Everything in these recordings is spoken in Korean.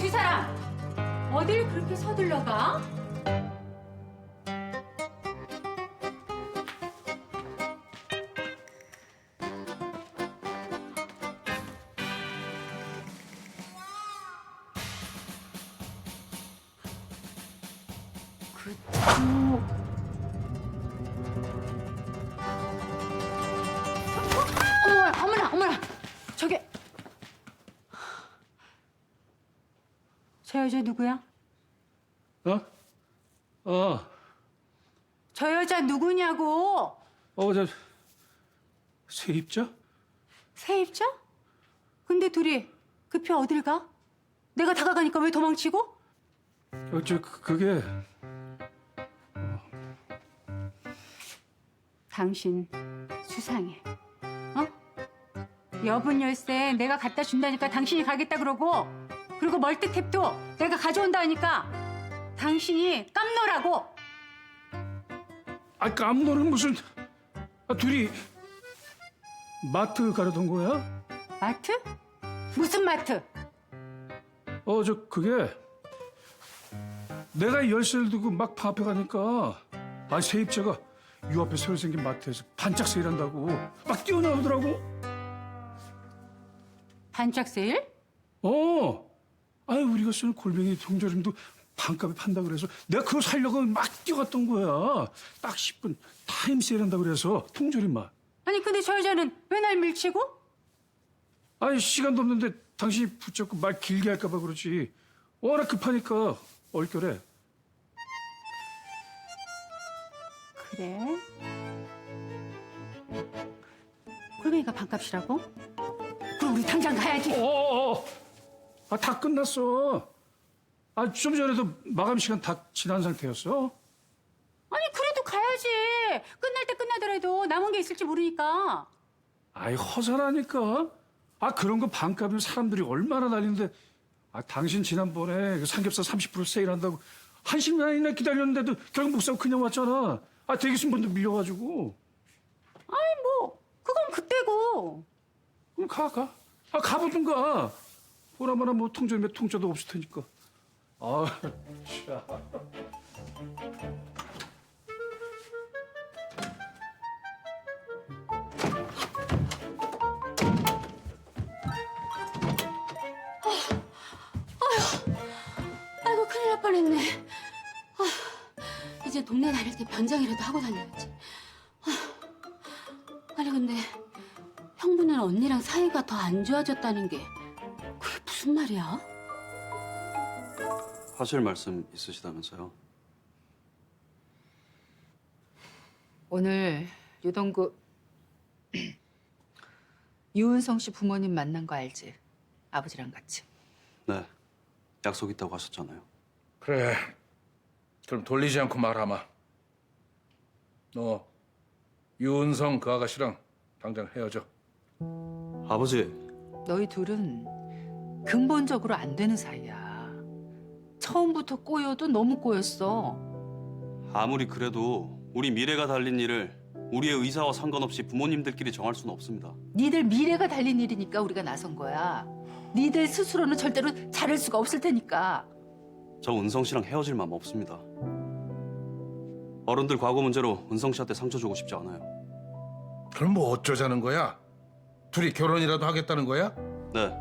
두 사람 어딜 그렇게 서둘러 가? 어머나. 저게 저 여자 누구야? 저 여자 누구냐고? 저 세입자? 세입자? 근데 둘이 급히 어딜 가? 내가 다가가니까 왜 도망치고? 그게 당신 수상해. 어? 여분 열쇠 내가 갖다 준다니까 당신이 가겠다 그러고, 그리고 멀티탭도 내가 가져온다 하니까 당신이 깜놀하고. 깜놀은 무슨? 둘이 마트 가려던 거야? 마트? 무슨 마트? 그게 내가 열쇠를 두고 막 방 앞에 가니까 세입자가 요 앞에 새로 생긴 마트에서 반짝 세일한다고 막 뛰어나오더라고. 반짝 세일? 우리가 쓰는 골뱅이 통조림도 반값에 판다 그래서 내가 그거 사려고 막 뛰어갔던 거야. 딱 10분 타임 세일한다 그래서 통조림만. 아니 근데 저 여자는 왜 날 밀치고? 시간도 없는데 당신이 붙잡고 말 길게 할까 봐 그러지. 워낙 급하니까 얼결에. 그래? 골뱅이가 반값이라고? 그럼 우리 당장 가야지. 다 끝났어. 좀 전에도 마감 시간 다 지난 상태였어. 아니 그래도 가야지. 끝날 때 끝나더라도 남은 게 있을지 모르니까. 허전하니까. 그런 거 반값이면 사람들이 얼마나 난리인데. 당신 지난번에 그 삼겹살 30% 세일한다고 1시간이나 기다렸는데도 결국 못 사고 그냥 왔잖아. 대기순번도 밀려가지고. 그건 그때고. 그럼 가. 가보든가. 보나마나 뭐 통조림에 통짜도 없을 테니까. 참. 아이고 큰일 날 뻔했네. 이제 동네 다닐 때 변장이라도 하고 다녀야지. 아니 근데 형부는 언니랑 사이가 더 안 좋아졌다는 게 그게 무슨 말이야? 하실 말씀 있으시다면서요? 오늘 유동구 유은성 씨 부모님 만난 거 알지? 아버지랑 같이. 네, 약속 있다고 하셨잖아요. 그래. 그럼 돌리지 않고 말하마. 너 유은성 그 아가씨랑 당장 헤어져. 아버지, 너희 둘은 근본적으로 안 되는 사이야. 처음부터 꼬여도 너무 꼬였어. 아무리 그래도 우리 미래가 달린 일을 우리의 의사와 상관없이 부모님들끼리 정할 수는 없습니다. 니들 미래가 달린 일이니까 우리가 나선 거야. 니들 스스로는 절대로 자를 수가 없을 테니까. 저 은성 씨랑 헤어질 마음 없습니다. 어른들 과거 문제로 은성 씨한테 상처 주고 싶지 않아요. 그럼 뭐 어쩌자는 거야? 둘이 결혼이라도 하겠다는 거야? 네,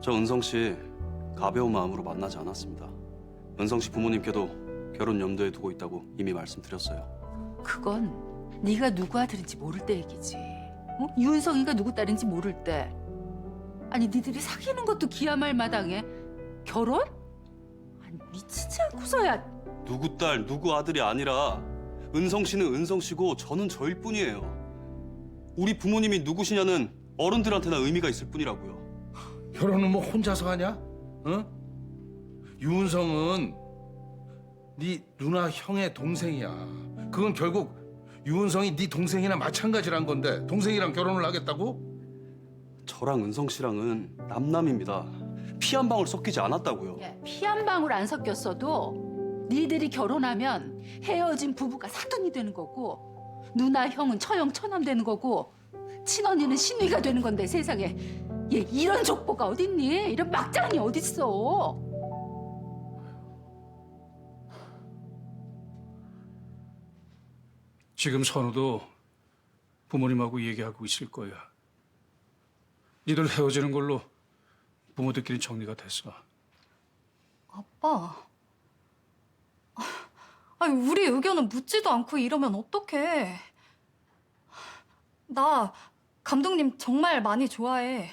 저 은성 씨 가벼운 마음으로 만나지 않았습니다. 은성 씨 부모님께도 결혼 염두에 두고 있다고 이미 말씀드렸어요. 그건 네가 누구 아들인지 모를 때 얘기지. 유은성이가 누구 딸인지 모를 때. 아니 니들이 사귀는 것도 기야말 마당에 결혼? 아니 미치지 않고서야. 누구 딸, 누구 아들이 아니라 은성 씨는 은성 씨고 저는 저일 뿐이에요. 우리 부모님이 누구시냐는 어른들한테나 의미가 있을 뿐이라고요. 결혼은 뭐 혼자서 하냐? 응? 유은성은 네 누나 형의 동생이야. 그건 결국 유은성이 네 동생이나 마찬가지란 건데 동생이랑 결혼을 하겠다고? 저랑 은성 씨랑은 남남입니다. 피 한 방울 섞이지 않았다고요. 피 한 방울 안 섞였어도 니들이 결혼하면 헤어진 부부가 사돈이 되는 거고 누나 형은 처형 처남 되는 거고 친언니는 신위가 되는 건데 세상에 얘 이런 족보가 어딨니? 이런 막장이 어딨어? 지금 선우도 부모님하고 얘기하고 있을 거야. 니들 헤어지는 걸로 부모들끼리 정리가 됐어. 아빠. 아니, 우리 의견은 묻지도 않고 이러면 어떡해. 나 감독님 정말 많이 좋아해.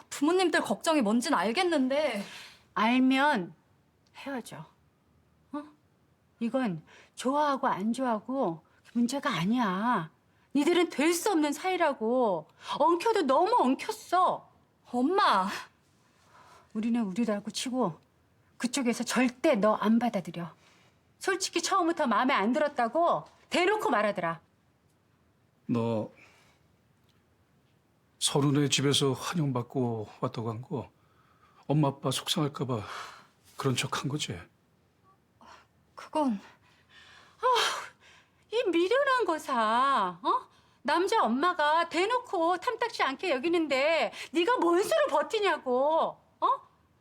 부모님들 걱정이 뭔진 알겠는데. 알면 헤어져. 어? 이건 좋아하고 안 좋아하고 문제가 아니야. 니들은 될 수 없는 사이라고. 엉켜도 너무 엉켰어. 엄마. 우리는 우리라고 치고 그쪽에서 절대 너 안 받아들여. 솔직히 처음부터 마음에 안 들었다고 대놓고 말하더라. 너 선우네 집에서 환영받고 왔다고 한 거 엄마 아빠 속상할까 봐 그런 척 한 거지? 그건 이 미련한 거사. 어? 남자 엄마가 대놓고 탐탁지 않게 여기는데 네가 뭔 수를 버티냐고. 어?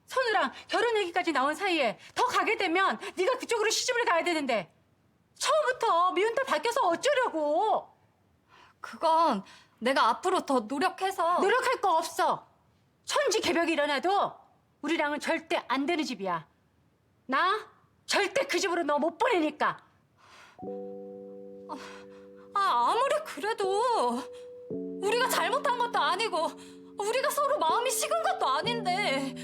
선우랑 결혼 얘기까지 나온 사이에 더 가게 되면 네가 그쪽으로 시집을 가야 되는데 처음부터 미운 딸 바뀌어서 어쩌려고. 그건 내가 앞으로 더 노력해서. 노력할 거 없어. 천지개벽이 일어나도 우리랑은 절대 안 되는 집이야. 나 절대 그 집으로 너 못 보내니까. 아무리 그래도 우리가 잘못한 것도 아니고 우리가 서로 마음이 식은 것도 아닌데.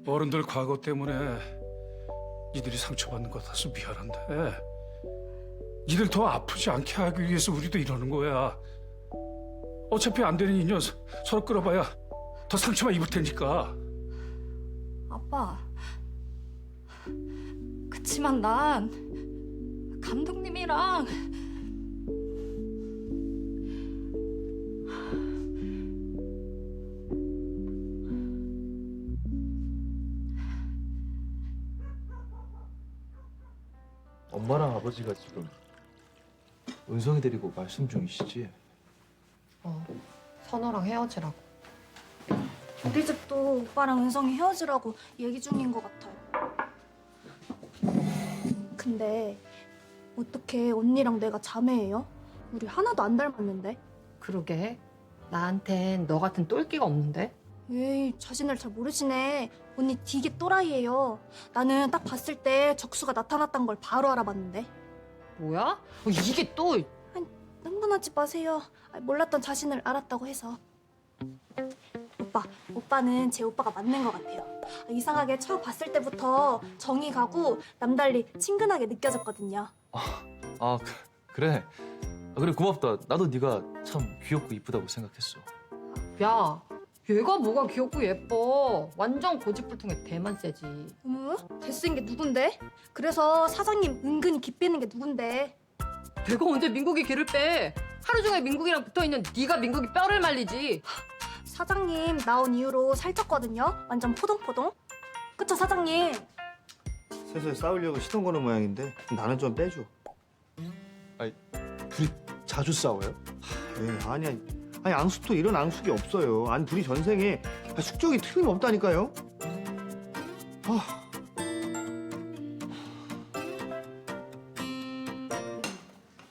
어른들 과거 때문에 니들이 상처받는 것 같아서 미안한데 니들 더 아프지 않게 하기 위해서 우리도 이러는 거야. 어차피 안 되는 인연 서로 끌어봐야 더 상처만 입을 테니까. 아빠. 그치만 난 감독님이랑 엄마랑 아버지가 지금 은성이 데리고 말씀 중이시지? 선우랑 헤어지라고. 우리 집도 오빠랑 은성이 헤어지라고 얘기 중인 것 같아요. 근데 어떻게 언니랑 내가 자매예요? 우리 하나도 안 닮았는데? 그러게. 나한텐 너 같은 똘끼가 없는데? 에이, 자신을 잘 모르시네. 언니 되게 또라이예요. 나는 딱 봤을 때 적수가 나타났던 걸 바로 알아봤는데. 뭐야? 이게 또... 흥분하지 마세요. 몰랐던 자신을 알았다고 해서. 오빠는 제 오빠가 맞는 것 같아요. 이상하게 처음 봤을 때부터 정이 가고 남달리 친근하게 느껴졌거든요. 그래. 그래 고맙다. 나도 네가 참 귀엽고 이쁘다고 생각했어. 야, 얘가 뭐가 귀엽고 예뻐. 완전 고집불통에 대만세지. 데스인 게 누군데? 그래서 사장님 은근히 기빼는 게 누군데? 내가 언제 민국이 길을 빼? 하루 종일 민국이랑 붙어있는 네가 민국이 뼈를 말리지. 사장님 나온 이후로 살쪘거든요. 완전 포동포동. 그쵸 사장님? 슬슬 싸우려고 시동 거는 모양인데 나는 좀 빼줘. 둘이 자주 싸워요? 아니야. 아니 앙숙도 이런 앙숙이 없어요. 아니 둘이 전생에 숙적이 틀림없다니까요.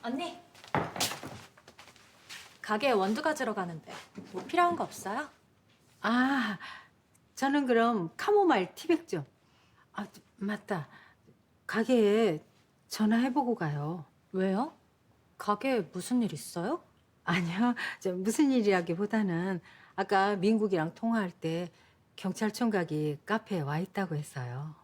언니. 가게에 원두 가지러 가는데 뭐 필요한 거 없어요? 아, 저는 그럼 카모마일 티백 좀. 아, 맞다. 가게에 전화해보고 가요. 왜요? 가게에 무슨 일 있어요? 아니요, 무슨 일이라기보다는 아까 민국이랑 통화할 때 경찰 총각이 카페에 와 있다고 했어요.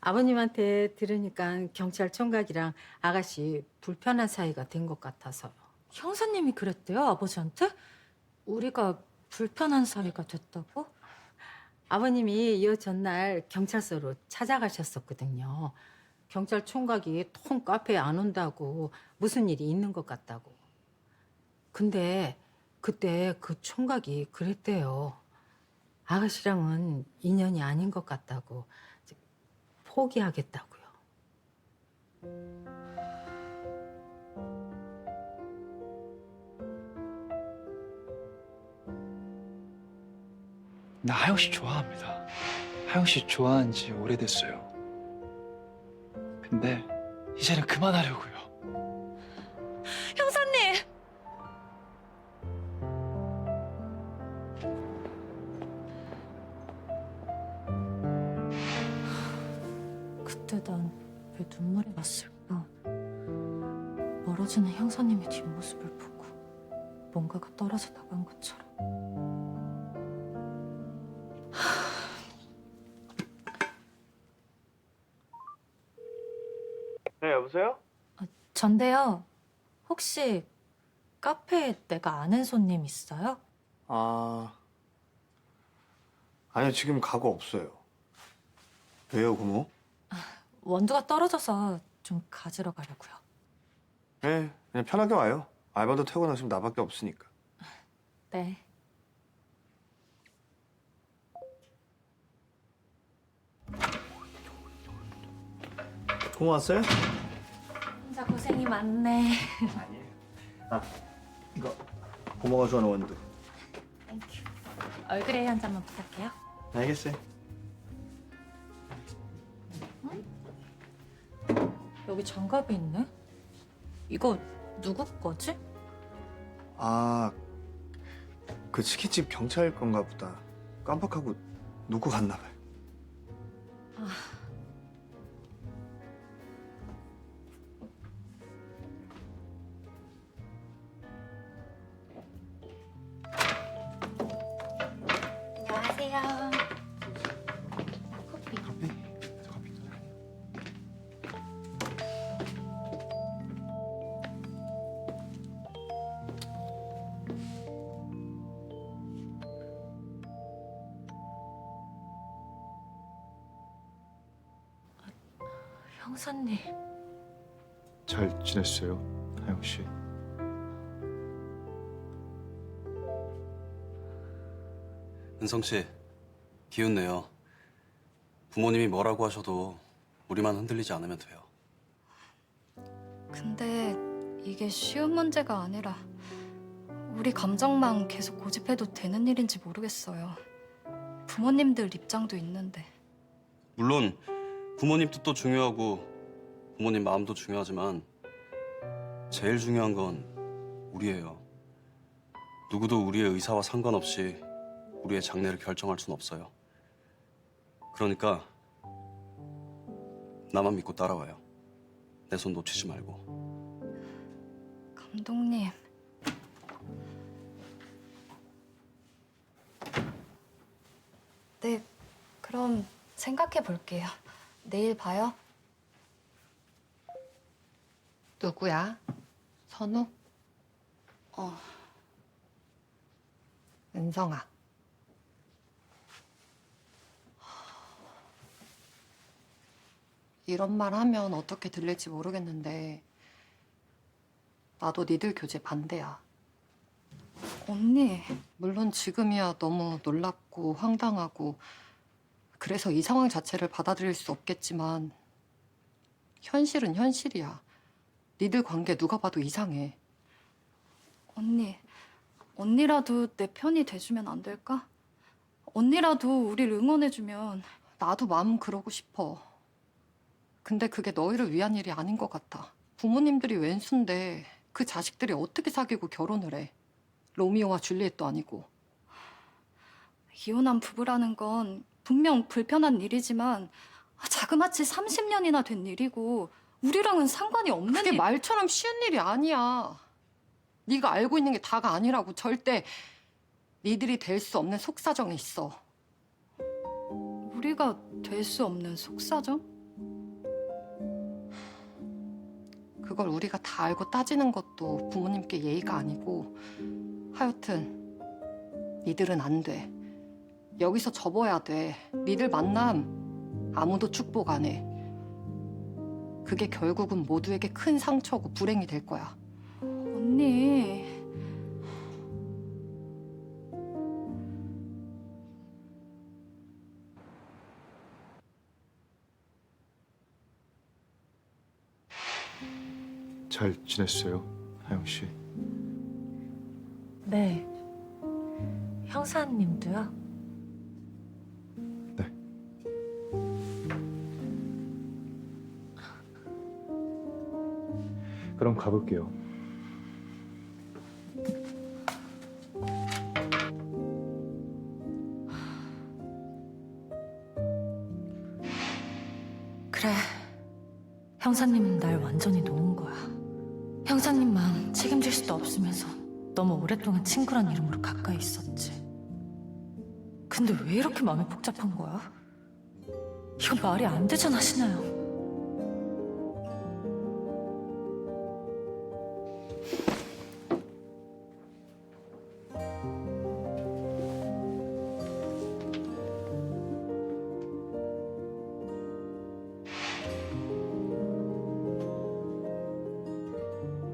아버님한테 들으니까 경찰 총각이랑 아가씨 불편한 사이가 된 것 같아서요. 형사님이 그랬대요, 아버지한테? 우리가 불편한 사이가 됐다고? 아버님이 이 전날 경찰서로 찾아가셨었거든요. 경찰 총각이 통 카페에 안 온다고 무슨 일이 있는 것 같다고. 근데 그때 그 총각이 그랬대요. 아가씨랑은 인연이 아닌 것 같다고. 포기하겠다고요. 나 하영 씨 좋아합니다. 하영 씨 좋아한 지 오래됐어요. 근데 이제는 그만하려고요. 형사님! 그때 난 왜 눈물이 났을까? 멀어지는 형사님의 뒷모습을 보고 뭔가가 떨어져 나간 것처럼. 네, 여보세요? 전데요. 혹시 카페에 내가 아는 손님 있어요? 아니요, 지금 가고 없어요. 왜요, 고모? 원두가 떨어져서 좀 가지러 가려고요. 네, 그냥 편하게 와요. 알바도 퇴근하시면 나밖에 없으니까. 네. 고모 왔어요? 혼자 고생이 많네. 이거 고모가 좋아하는 원두. 땡큐. 얼그레이 한 잔만 부탁해요. 알겠어요. 여기 장갑이 있네. 이거 누구 거지? 그 치킨집 경찰 건가 보다. 깜빡하고 놓고 갔나 봐요. 안녕하세요. 커피. 형사님. 잘 지냈어요, 하영 씨? 은성 씨, 기운 내요. 부모님이 뭐라고 하셔도 우리만 흔들리지 않으면 돼요. 근데 이게 쉬운 문제가 아니라 우리 감정만 계속 고집해도 되는 일인지 모르겠어요. 부모님들 입장도 있는데. 물론 부모님 뜻도 중요하고 부모님 마음도 중요하지만 제일 중요한 건 우리예요. 누구도 우리의 의사와 상관없이 우리의 장래를 결정할 순 없어요. 그러니까 나만 믿고 따라와요. 내 손 놓치지 말고. 감독님. 네, 그럼 생각해 볼게요. 내일 봐요. 누구야? 선우? 은성아. 이런 말 하면 어떻게 들릴지 모르겠는데 나도 니들 교제 반대야. 언니, 물론 지금이야 너무 놀랍고 황당하고 그래서 이 상황 자체를 받아들일 수 없겠지만 현실은 현실이야. 니들 관계 누가 봐도 이상해. 언니, 언니라도 내 편이 돼주면 안 될까? 언니라도 우리를 응원해주면. 나도 마음 그러고 싶어. 근데 그게 너희를 위한 일이 아닌 것 같아. 부모님들이 왼수인데 그 자식들이 어떻게 사귀고 결혼을 해. 로미오와 줄리엣도 아니고. 이혼한 부부라는 건 분명 불편한 일이지만 자그마치 30년이나 된 일이고 우리랑은 상관이 없는 그게 일. 말처럼 쉬운 일이 아니야. 네가 알고 있는 게 다가 아니라고. 절대 니들이 될 수 없는 속사정이 있어. 우리가 될 수 없는 속사정? 그걸 우리가 다 알고 따지는 것도 부모님께 예의가 아니고. 하여튼 니들은 안 돼. 여기서 접어야 돼. 니들 만남 아무도 축복 안 해. 그게 결국은 모두에게 큰 상처고 불행이 될 거야. 언니. 잘 지냈어요, 하영 씨? 네. 형사님도요? 그럼 가볼게요. 그래. 형사님은 날 완전히 놓은 거야. 형사님만 책임질 수도 없으면서 너무 오랫동안 친구란 이름으로 가까이 있었지. 근데 왜 이렇게 마음이 복잡한 거야? 이거 말이 안 되잖아, 신아야.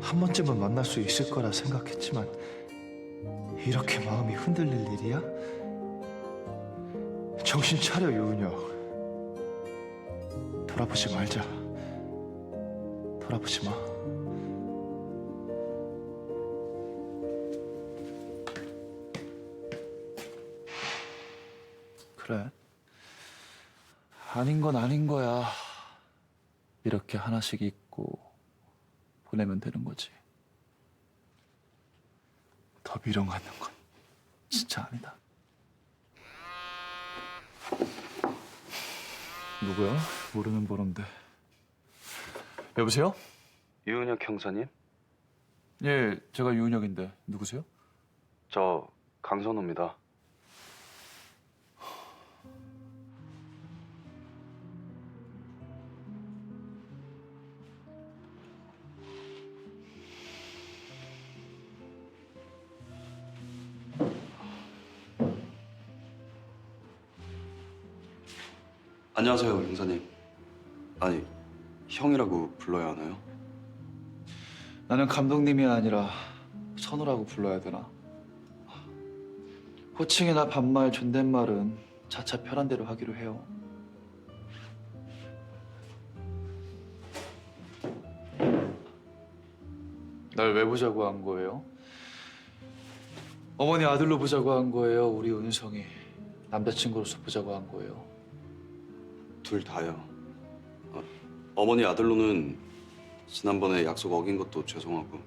한 번쯤은 만날 수 있을 거라 생각했지만 이렇게 마음이 흔들릴 일이야? 정신 차려, 유은혁. 돌아보지 말자. 돌아보지 마. 그래. 아닌 건 아닌 거야. 이렇게 하나씩 잊고 보내면 되는 거지. 더 미뤄가는 건 진짜 아니다. 누구야? 모르는 번호인데. 여보세요? 유은혁 형사님? 예, 제가 유은혁인데 누구세요? 저 강선호입니다. 안녕하세요, 형사님. 아니, 형이라고 불러야 하나요? 나는 감독님이 아니라 선우라고 불러야 되나? 호칭이나 반말, 존댓말은 자차 편한 대로 하기로 해요. 날 왜 보자고 한 거예요? 어머니 아들로 보자고 한 거예요? 우리 은성이 남자친구로서 보자고 한 거예요? 둘 다요. 어머니 아들로는 지난번에 약속 어긴 것도 죄송하고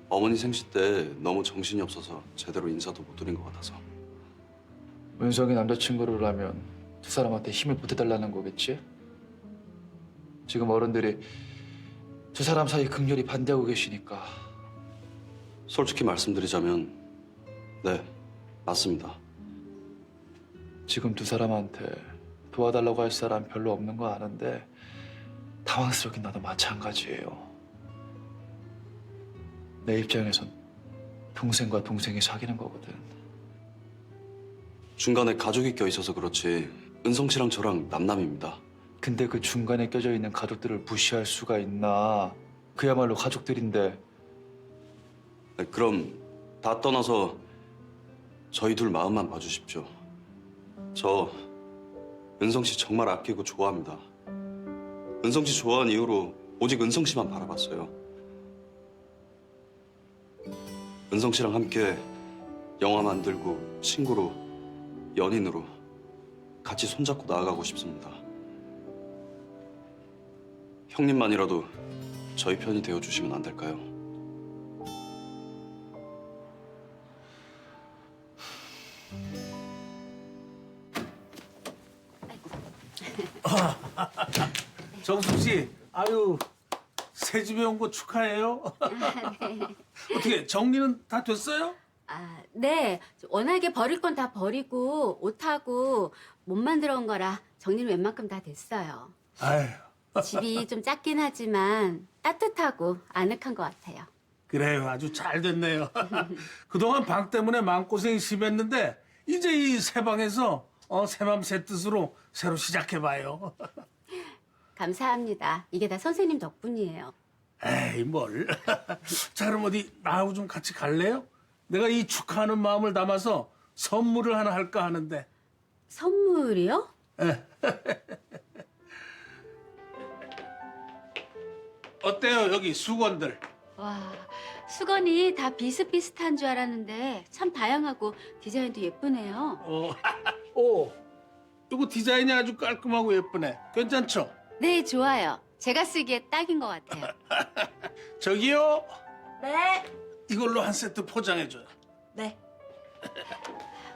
어머니 생시 때 너무 정신이 없어서 제대로 인사도 못 드린 것 같아서. 은성이 남자친구로라면 두 사람한테 힘을 보태달라는 거겠지? 지금 어른들이 두 사람 사이 극렬히 반대하고 계시니까. 솔직히 말씀드리자면 네, 맞습니다. 지금 두 사람한테 도와달라고 할 사람 별로 없는 거 아는데 당황스럽긴 나도 마찬가지예요. 내 입장에선 동생과 동생이 사귀는 거거든. 중간에 가족이 껴있어서 그렇지 은성 씨랑 저랑 남남입니다. 근데 그 중간에 껴져 있는 가족들을 무시할 수가 있나? 그야말로 가족들인데. 네, 그럼 다 떠나서 저희 둘 마음만 봐주십시오. 저 은성 씨 정말 아끼고 좋아합니다. 은성 씨 좋아한 이유로 오직 은성 씨만 바라봤어요. 은성 씨랑 함께 영화 만들고 친구로, 연인으로 같이 손잡고 나아가고 싶습니다. 형님만이라도 저희 편이 되어주시면 안 될까요? 정숙 씨, 아유 새 집에 온 거 축하해요. 어떻게 정리는 다 됐어요? 아, 네. 워낙에 버릴 건 다 버리고 옷하고 몸만 들어온 거라 정리는 웬만큼 다 됐어요. 아유, 집이 좀 작긴 하지만 따뜻하고 아늑한 것 같아요. 그래요. 아주 잘 됐네요. 그동안 방 때문에 마음고생이 심했는데 이제 이 새 방에서 새맘 새 뜻으로 새로 시작해봐요. 감사합니다. 이게 다 선생님 덕분이에요. 에이 뭘. 자 그럼 어디 나하고 좀 같이 갈래요? 내가 이 축하하는 마음을 담아서 선물을 하나 할까 하는데. 선물이요? 어때요 여기 수건들? 와, 수건이 다 비슷비슷한 줄 알았는데 참 다양하고 디자인도 예쁘네요. 오, 이거 디자인이 아주 깔끔하고 예쁘네. 괜찮죠? 네, 좋아요. 제가 쓰기에 딱인 것 같아요. 저기요. 네. 이걸로 한 세트 포장해줘요. 네.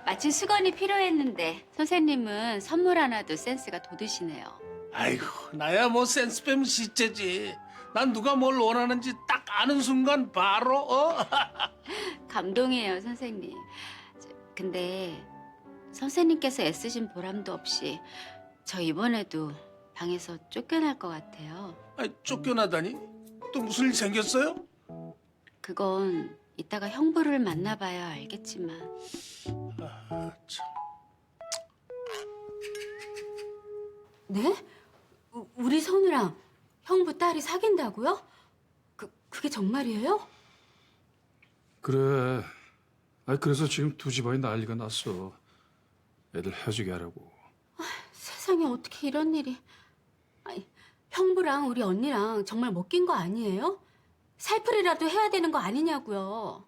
마침 수건이 필요했는데 선생님은 선물 하나도 센스가 돋으시네요. 아이고, 나야 뭐 센스 빼면 시체지. 난 누가 뭘 원하는지 딱 아는 순간 바로 감동이에요, 선생님. 근데 선생님께서 애쓰신 보람도 없이 저 이번에도 방에서 쫓겨날 것 같아요. 아니, 쫓겨나다니? 또 무슨 일 생겼어요? 그건 이따가 형부를 만나봐야 알겠지만. 아, 참. 네? 우리 선우랑 형부 딸이 사귄다고요? 그게 정말이에요? 그래. 아니 그래서 지금 두 집안이 난리가 났어. 애들 헤어지게 하려고. 세상에 어떻게 이런 일이. 아니, 형부랑 우리 언니랑 정말 못 낀 거 아니에요? 살풀이라도 해야 되는 거 아니냐고요.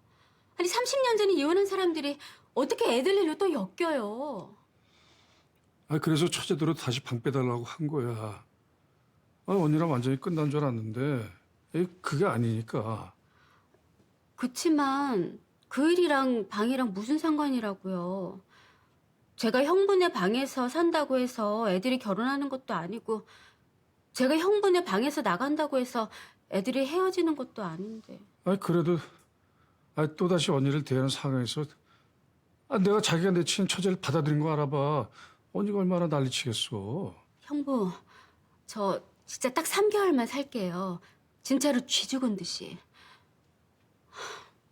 아니 30년 전에 이혼한 사람들이 어떻게 애들 일로 또 엮여요. 아니 그래서 처제대로 다시 방 빼달라고 한 거야. 아, 언니랑 완전히 끝난 줄 알았는데 그게 아니니까. 그치만 그 일이랑 방이랑 무슨 상관이라고요. 제가 형부네 방에서 산다고 해서 애들이 결혼하는 것도 아니고 제가 형부네 방에서 나간다고 해서 애들이 헤어지는 것도 아닌데. 아니 그래도 또다시 언니를 대하는 상황에서 내가 자기가 내친 처제를 받아들인 거 알아봐. 언니가 얼마나 난리치겠어. 형부, 저 진짜 딱 3개월만 살게요. 진짜로 쥐 죽은 듯이.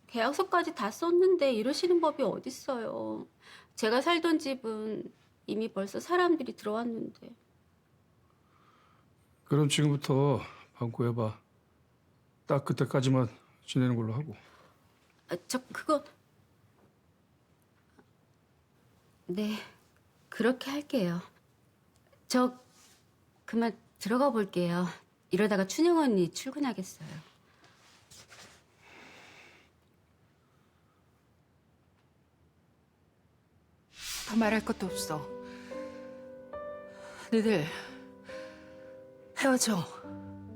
계약서까지 다 썼는데 이러시는 법이 어딨어요. 제가 살던 집은 이미 벌써 사람들이 들어왔는데. 그럼 지금부터 방 구해봐. 딱 그때까지만 지내는 걸로 하고. 그거... 네, 그렇게 할게요. 저 그만 들어가 볼게요. 이러다가 춘영 언니 출근하겠어요. 더 말할 것도 없어. 너희들 헤어져.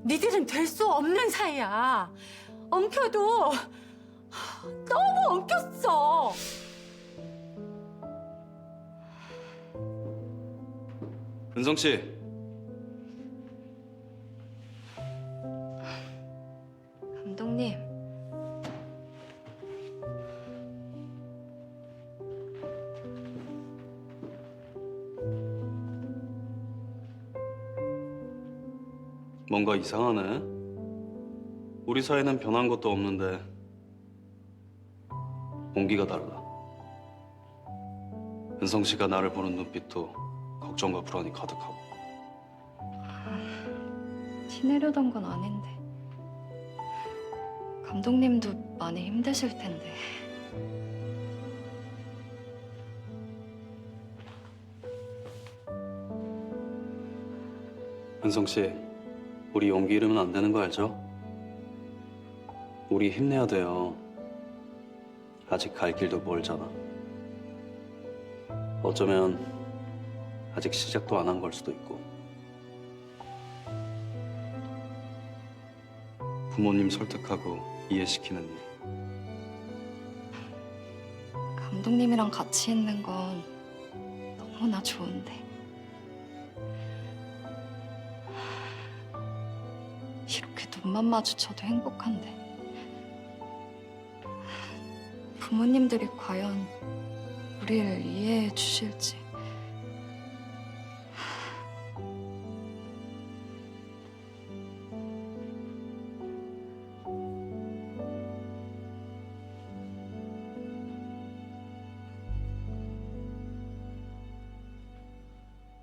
니들은 될 수 없는 사이야. 엉켜도 너무 엉켰어. 은성 씨. 감독님, 뭔가 이상하네. 우리 사이는 변한 것도 없는데 공기가 달라. 은성 씨가 나를 보는 눈빛도 걱정과 불안이 가득하고. 티내려던 건 아닌데. 감독님도 많이 힘드실 텐데. 은성 씨, 우리 용기 잃으면 안 되는 거 알죠? 우리 힘내야 돼요. 아직 갈 길도 멀잖아. 어쩌면 아직 시작도 안 한 걸 수도 있고. 부모님 설득하고 이해시키는 일. 감독님이랑 같이 있는 건 너무나 좋은데. 이렇게 눈만 마주쳐도 행복한데. 부모님들이 과연 우리를 이해해 주실지.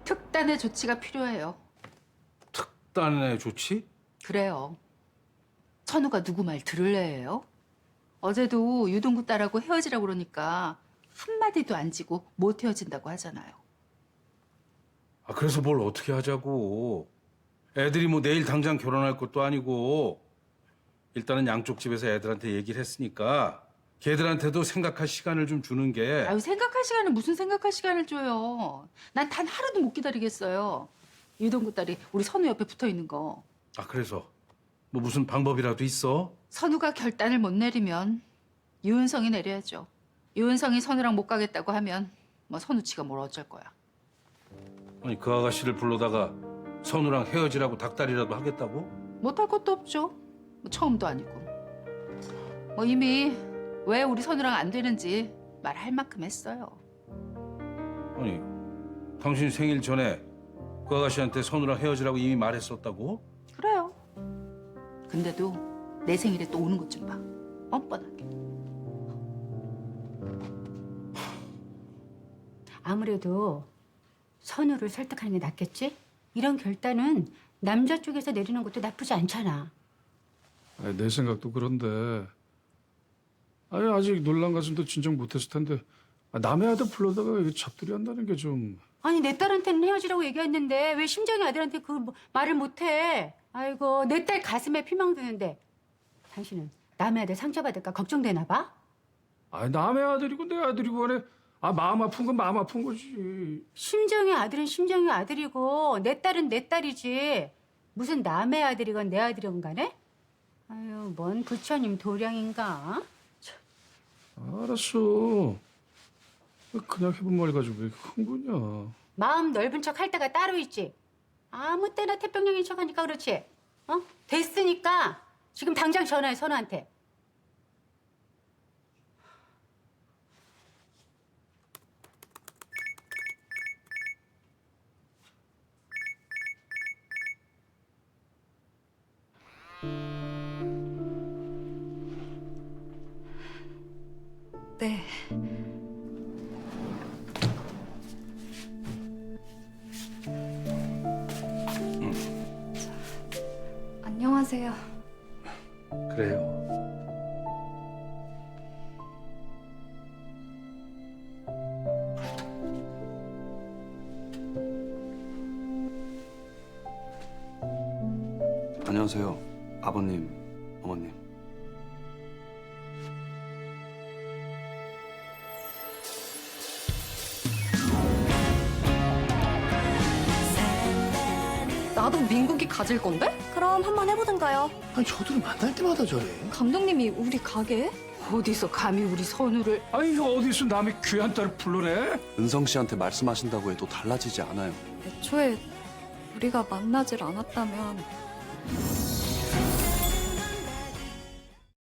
특단의 조치가 필요해요. 특단의 조치? 그래요. 선우가 누구 말 들을래 해요? 어제도 유동구 딸하고 헤어지라고 그러니까 한마디도 안 지고 못 헤어진다고 하잖아요. 아, 그래서 뭘 어떻게 하자고. 애들이 뭐 내일 당장 결혼할 것도 아니고. 일단은 양쪽 집에서 애들한테 얘기를 했으니까 걔들한테도 생각할 시간을 좀 주는 게. 아유, 생각할 시간은 무슨 생각할 시간을 줘요. 난 단 하루도 못 기다리겠어요. 유동구 딸이 우리 선우 옆에 붙어 있는 거. 아, 그래서 뭐 무슨 방법이라도 있어? 선우가 결단을 못 내리면 유은성이 내려야죠. 유은성이 선우랑 못 가겠다고 하면 뭐 선우치가 뭘 어쩔 거야. 아니, 그 아가씨를 불러다가 선우랑 헤어지라고 닥달이라도 하겠다고? 못할 것도 없죠. 뭐 처음도 아니고. 뭐 이미 왜 우리 선우랑 안 되는지 말할 만큼 했어요. 아니, 당신 생일 전에 그 아가씨한테 선우랑 헤어지라고 이미 말했었다고? 그래요. 근데도 내 생일에 또 오는 것 좀 봐. 뻔뻔하게. 아무래도 선우를 설득하는 게 낫겠지? 이런 결단은 남자 쪽에서 내리는 것도 나쁘지 않잖아. 아니, 내 생각도 그런데 아니 아직 놀란 가슴도 진정 못했을 텐데 남의 아들 불러다가 이게 잡들이 한다는 게 좀... 아니 내 딸한테는 헤어지라고 얘기했는데 왜 심정이 아들한테 그 말을 못해? 아이고 내 딸 가슴에 피망 드는데 당신은 남의 아들 상처받을까 걱정되나 봐? 아니 남의 아들이고 내 아들이고 간에 마음 아픈 건 마음 아픈 거지. 심정의 아들은 심정의 아들이고 내 딸은 내 딸이지 무슨 남의 아들이건 내 아들이건 간에? 아유 뭔 부처님 도량인가? 알았어. 그냥 해본 말 가지고 왜 이렇게 흥분이야. 마음 넓은 척 할 때가 따로 있지. 아무 때나 태평양인 척 하니까 그렇지. 어? 됐으니까 지금 당장 전화해 선우한테. 네. 안녕하세요. 그래요. 안녕하세요. 아버님, 어머님. 나도 민국이 가질 건데? 그럼 한번 해보든가요. 아니 저들은 만날 때마다 저래. 감독님이 우리 가게에? 어디서 감히 우리 선우를. 아니 어디서 남의 귀한 딸을 불러내? 은성 씨한테 말씀하신다고 해도 달라지지 않아요. 애초에 우리가 만나질 않았다면